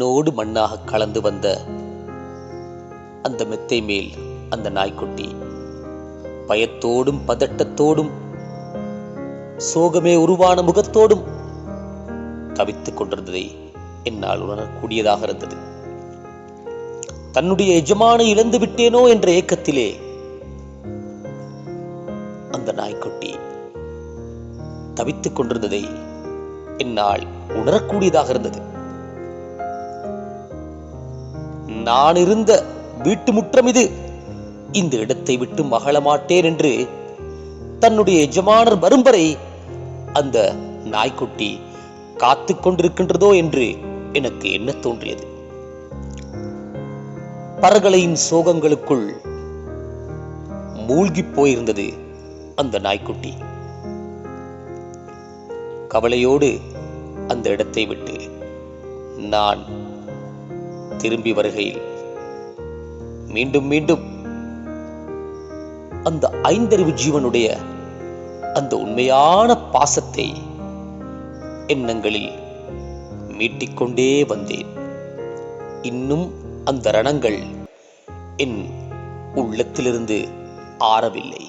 Node மண்ணாக கலந்து வந்த அந்த மெத்தை மேல் அந்த நாய்க்குட்டி பயத்தோடும் பதட்டத்தோடும் சோகமே உருவான முகத்தோடும் தவித்துக் கொண்டிருந்ததை என்னால் உணரக்கூடியதாக இருந்தது. தன்னுடைய எஜமானை இழந்து விட்டேனோ என்ற ஏக்கத்திலே அந்த நாய்க்குட்டி தவித்துக் கொண்டிருந்ததை என்னால் உணரக்கூடியதாக இருந்தது. நான் இருந்த வீட்டு முற்றம் இது, இந்த இடத்தை விட்டு மகள மாட்டேன் என்று தன்னுடைய எஜமானர் வரும் வரை அந்த நாய்க்குட்டி காத்து கொண்டிருக்கின்றதோ என்று எனக்கு என்ன தோன்றியது. பறகலையின் சோகங்களுக்குள் மூழ்கி போயிருந்தது அந்த நாய்க்குட்டி. கவலையோடு அந்த இடத்தை விட்டு நான் திரும்பி வருகையில் மீண்டும் மீண்டும் அந்த ஐந்தறிவு ஜீவனுடைய அந்த உண்மையான பாசத்தை எண்ணங்களில் மீட்டிக்கொண்டே வந்தேன். இன்னும் அந்த ரணங்கள் என் உள்ளத்திலிருந்து ஆறவில்லை.